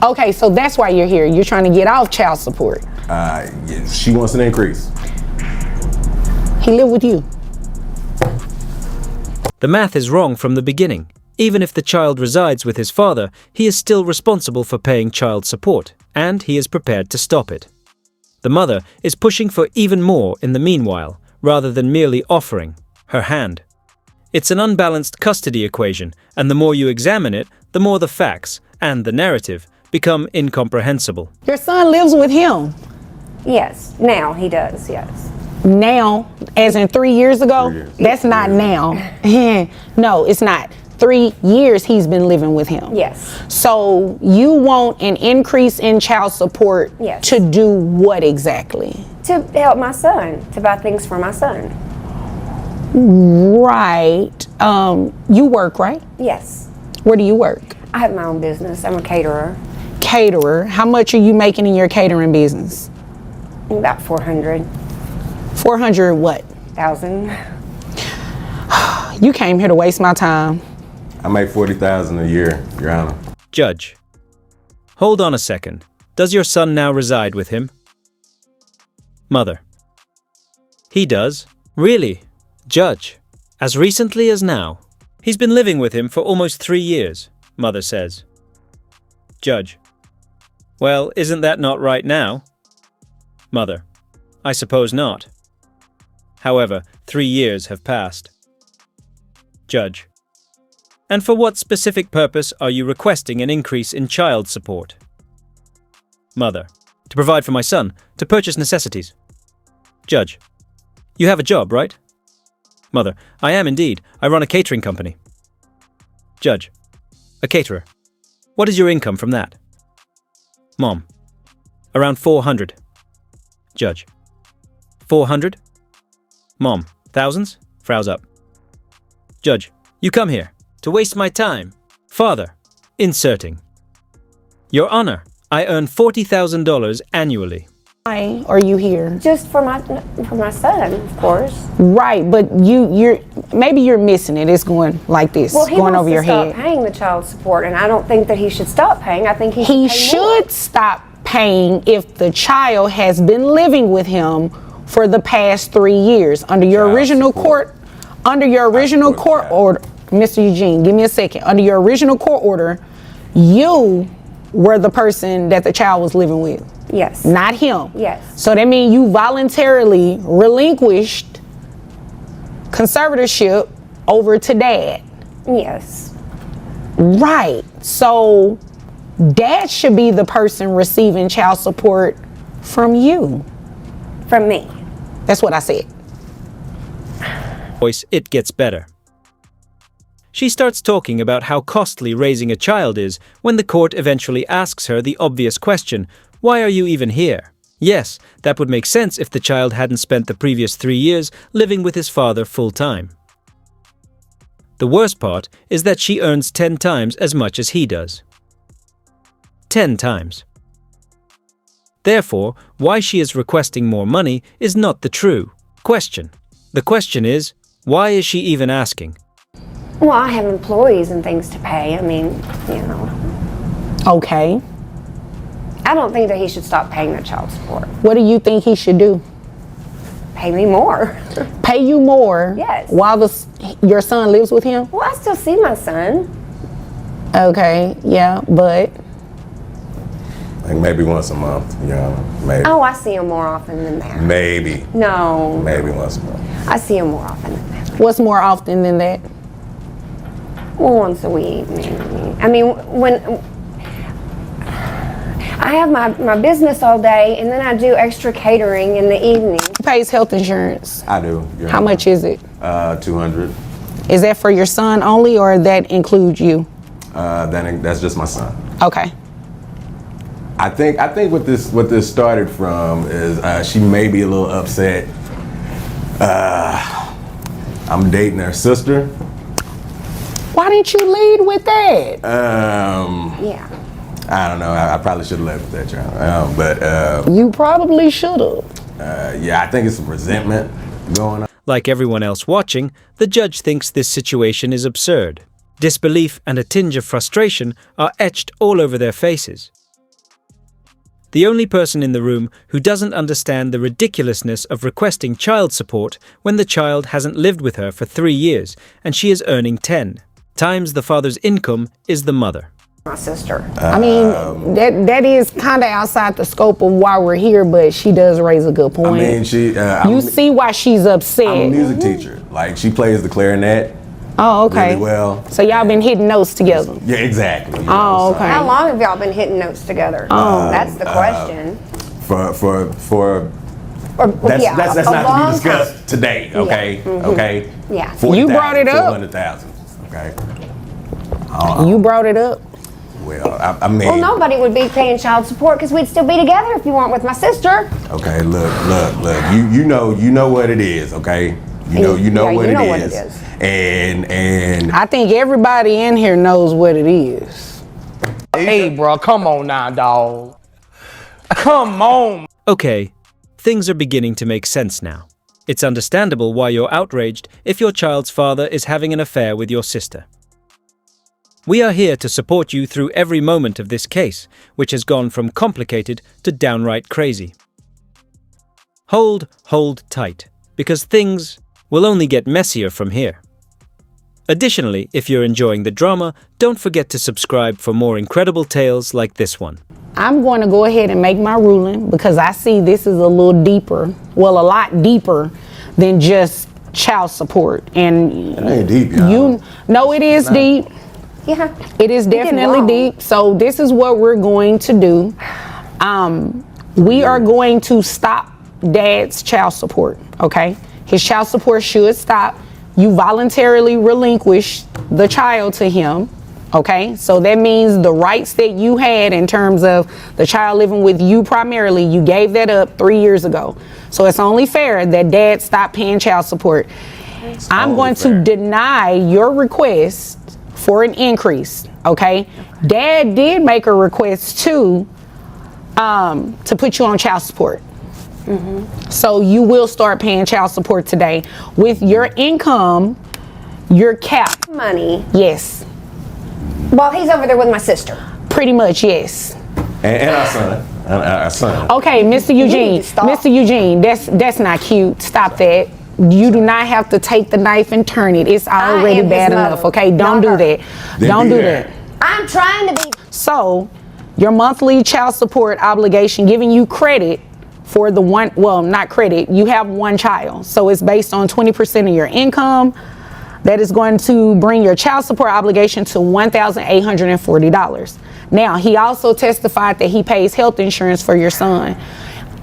Okay, so that's why you're here. You're trying to get off child support. She wants an increase. He live with you. The math is wrong from the beginning. Even if the child resides with his father, he is still responsible for paying child support, and he is prepared to stop it. The mother is pushing for even more in the meanwhile, rather than merely offering her hand. It's an unbalanced custody equation, and the more you examine it, the more the facts and the narrative become incomprehensible. Your son lives with him. Yes, now he does, yes. Now, as in 3 years ago? 3 years. That's not now. No, it's not. 3 years he's been living with him. Yes. So you want an increase in child support Yes. to do what exactly? To help my son, to buy things for my son. Right. You work, right? Yes. Where do you work? I have my own business. I'm a caterer. Caterer. How much are you making in your catering business? About 400,000. 400 what? You came here to waste my time. I make $40,000 a year, Your Honor. Judge. Hold on a second. Does your son now reside with him? Mother. He does. Really? Judge. As recently as now. He's been living with him for almost 3 years, Mother says. Judge. Well, isn't that not right now? Mother. I suppose not. However, 3 years have passed. Judge. And for what specific purpose are you requesting an increase in child support? Mother. To provide for my son, to purchase necessities. Judge. You have a job, right? Mother. I am indeed. I run a catering company. Judge. A caterer. What is your income from that? Mom. Around 400. Judge. 400? Mom. Thousands? Frowns up. Judge. You come here. To waste my time. Father. Inserting. Your Honor, I earn $40,000 annually. Why are you here? Just for my son, of course. Right, but maybe you're missing it. It's going like this, Well, he going wants over to your stop head. paying the child support, and I don't think that he should stop paying. I think he He should pay more. should stop paying if the child has been living with him for the past 3 years under your Child original support. under your original support court child. order. Mr. Eugene, give me a second. Under your original court order, you were the person that the child was living with, Yes. not him. Yes. So that means you voluntarily relinquished conservatorship over to dad. Yes. Right. So dad should be the person receiving child support from you. From me. That's what I said. Voice, it gets better. She starts talking about how costly raising a child is when the court eventually asks her the obvious question, why are you even here? Yes, that would make sense if the child hadn't spent the previous 3 years living with his father full-time. The worst part is that she earns 10 times as much as he does. 10 times. Therefore, why she is requesting more money is not the true question. The question is, why is she even asking? Well, I have employees and things to pay. I mean, you know. Okay. I don't think that he should stop paying the child support. What do you think he should do? Pay me more. Pay you more Yes. while your son lives with him? Well, I still see my son. Okay, yeah, but Like maybe once a month, you know, maybe. Oh, I see him more often than that. Maybe. No. Maybe once a month. I see him more often than that. what's more often than that? Well, once a week, maybe. I mean, when I have my business all day, and then I do extra catering in the evening. Who pays health insurance? I do. Your How Honor. much is it? 200. Is that for your son only, or that includes you? That's just my son. Okay. I think what this started from is she may be a little upset. I'm dating her sister. Why didn't you lead with that? Yeah. I don't know. I probably should have left with that, Your Honor. But You probably should have. yeah, I think it's some resentment going on. Like everyone else watching, the judge thinks this situation is absurd. Disbelief and a tinge of frustration are etched all over their faces. the only person in the room who doesn't understand the ridiculousness of requesting child support when the child hasn't lived with her for 3 years and she is earning 10 times the father's income is the mother. My sister. I mean, that is kind of outside the scope of why we're here, but she does raise a good point. I mean, you see why she's upset. I'm a music teacher. Like, she plays the clarinet Oh, okay. really well. So y'all been hitting notes together. Yeah, exactly. Oh, okay. How long have y'all been hitting notes together? That's the question. That's a not to long be discussed today, okay? Okay? Yeah. 40,000, You brought it up. 400,000, okay? You brought it up. Well, I mean. Well, nobody would be paying child support because we'd still be together if you weren't with my sister. Okay, look. You know what it is, okay? You know what it is. And I think everybody in here knows what it is. Hey, bro, come on now, dog. Come on. Okay, things are beginning to make sense now. It's understandable why you're outraged if your child's father is having an affair with your sister. We are here to support you through every moment of this case, which has gone from complicated to downright crazy. Hold tight, because things will only get messier from here. Additionally, if you're enjoying the drama, don't forget to subscribe for more incredible tales like this one. I'm going to go ahead and make my ruling because I see this is a little deeper, well, a lot deeper than just child support. And it ain't deep, y'all. No, it is deep. Yeah. It is definitely deep. So this is what we're going to do. We are going to stop Dad's child support, okay? His child support should stop. You voluntarily relinquish the child to him, okay? So that means the rights that you had in terms of the child living with you primarily, you gave that up 3 years ago. So it's only fair that Dad stop paying child support. I'm going to deny your request for an increase, okay? Dad did make a request to put you on child support. So you will start paying child support today. With your income, your cap. Money. Yes. While he's over there with my sister. Pretty much, yes. And our son. Okay, Mr. Eugene. Mr. Eugene, that's not cute. Stop that. You do not have to take the knife and turn it. It's already bad enough, okay? Don't do that. Don't do that. I'm trying to be. So, your monthly child support obligation giving you credit for the one, well, not credit, you have one child. So it's based on 20% of your income. That is going to bring your child support obligation to $1,840. Now, he also testified that he pays health insurance for your son.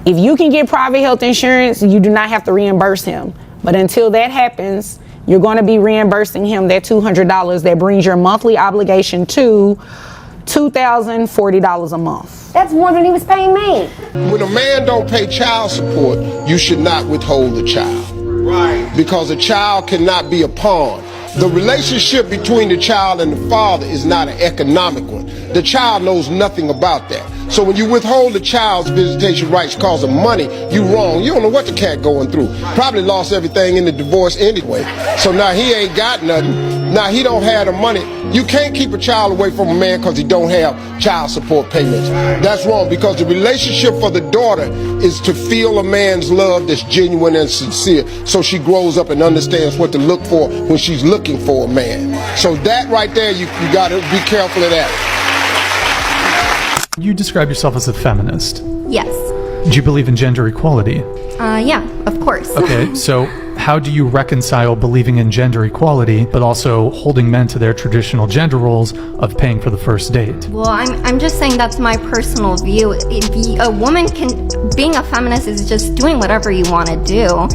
If you can get private health insurance, you do not have to reimburse him. But until that happens, you're going to be reimbursing him that $200. That brings your monthly obligation to $2,040 a month. That's more than he was paying me. When a man don't pay child support, you should not withhold the child. Right. Because a child cannot be a pawn. The relationship between the child and the father is not an economic one. The child knows nothing about that. So when you withhold the child's visitation rights because of money, you wrong. You don't know what the cat going through. Probably lost everything in the divorce anyway. So now he ain't got nothing. Now he don't have the money. You can't keep a child away from a man because he don't have child support payments. That's wrong, because the relationship for the daughter is to feel a man's love that's genuine and sincere, so she grows up and understands what to look for when she's looking for a man. So that right there, you got to be careful of that. You describe yourself as a feminist. Yes. Do you believe in gender equality? Yeah, of course. Okay, so how do you reconcile believing in gender equality but also holding men to their traditional gender roles of paying for the first date? Well, I'm just saying that's my personal view. A woman being a feminist is just doing whatever you want to do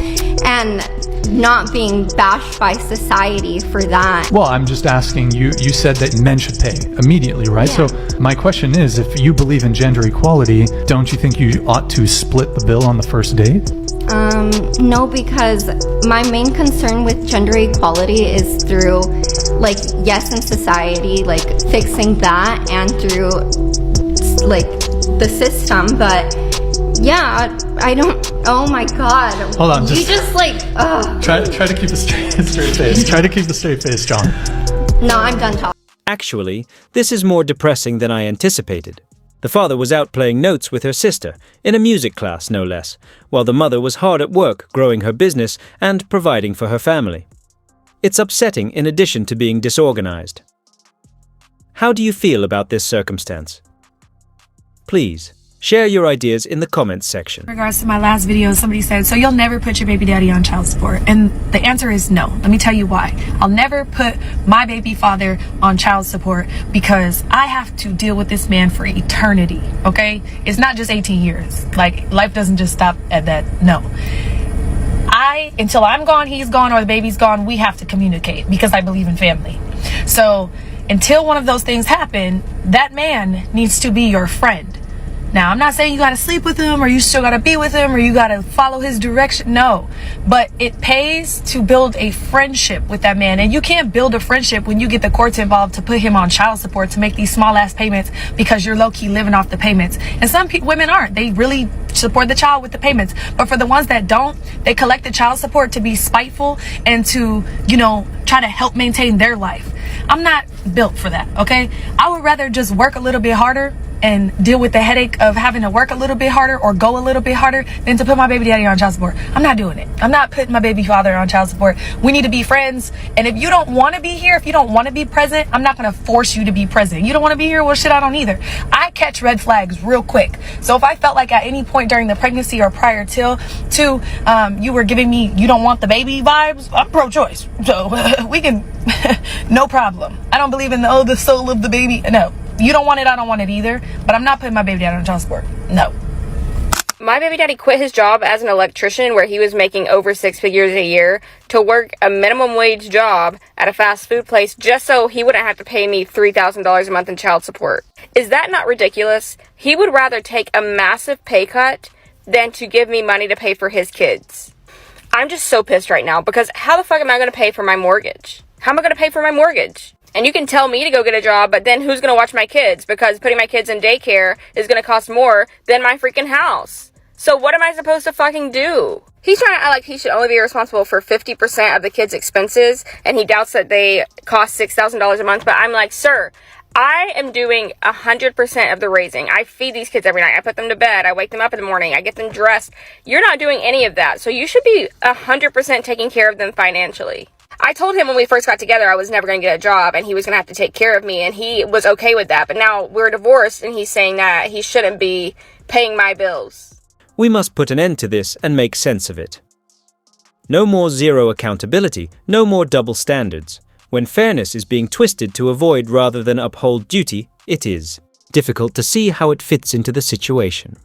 and not being bashed by society for that. Well, I'm just asking you said that men should pay immediately, right? Yeah. So my question is, if you believe in gender equality, don't you think you ought to split the bill on the first date? No, because my main concern with gender equality is through, like, yes, in society, like, fixing that, and through, like, the system, but, yeah, I don't, oh my god. Hold on, you just like, ugh. Try to keep a straight face. Try to keep a straight face, John. No, I'm done talking. Actually, this is more depressing than I anticipated. The father was out playing notes with her sister, in a music class no less, while the mother was hard at work growing her business and providing for her family. It's upsetting in addition to being disorganized. How do you feel about this circumstance? Please, share your ideas in the comments section. In regards to my last video, somebody said, so you'll never put your baby daddy on child support? And the answer is no. Let me tell you why. I'll never put my baby father on child support because I have to deal with this man for eternity, okay? It's not just 18 years. Like, life doesn't just stop at that. No. Until I'm gone, he's gone, or the baby's gone, we have to communicate because I believe in family. So until one of those things happen, that man needs to be your friend. Now, I'm not saying you gotta sleep with him or you still gotta be with him or you gotta follow his direction. No, but it pays to build a friendship with that man. And you can't build a friendship when you get the courts involved to put him on child support to make these small ass payments because you're low key living off the payments. And some women aren't. They really support the child with the payments. But for the ones that don't, they collect the child support to be spiteful and to, try to help maintain their life. I'm not built for that, okay? I would rather just work a little bit harder and deal with the headache of having to work a little bit harder or go a little bit harder than to put my baby daddy on child support. I'm not doing it. I'm not putting my baby father on child support. We need to be friends. And if you don't want to be here, if you don't want to be present, I'm not going to force you to be present. You don't want to be here? Well, shit, I don't either. I catch red flags real quick. So if I felt like at any point during the pregnancy or prior to you were giving me, you don't want the baby vibes, I'm pro-choice. So we can, no problem. I don't believe in the soul of the baby. No. You don't want it, I don't want it either. But I'm not putting my baby daddy on child support. No. My baby daddy quit his job as an electrician where he was making over 6 figures a year to work a minimum wage job at a fast food place just so he wouldn't have to pay me $3,000 a month in child support. Is that not ridiculous? He would rather take a massive pay cut than to give me money to pay for his kids. I'm just so pissed right now because how the fuck am I going to pay for my mortgage? How am I going to pay for my mortgage? And you can tell me to go get a job, but then who's going to watch my kids? Because putting my kids in daycare is going to cost more than my freaking house. So what am I supposed to fucking do? He's trying to act like he should only be responsible for 50% of the kids' expenses, and he doubts that they cost $6,000 a month. But I'm like, sir, I am doing 100% of the raising. I feed these kids every night. I put them to bed. I wake them up in the morning. I get them dressed. You're not doing any of that. So you should be 100% taking care of them financially. I told him when we first got together I was never going to get a job and he was going to have to take care of me, and he was okay with that. But now we're divorced and he's saying that he shouldn't be paying my bills. We must put an end to this and make sense of it. No more zero accountability, no more double standards. When fairness is being twisted to avoid rather than uphold duty, it is difficult to see how it fits into the situation.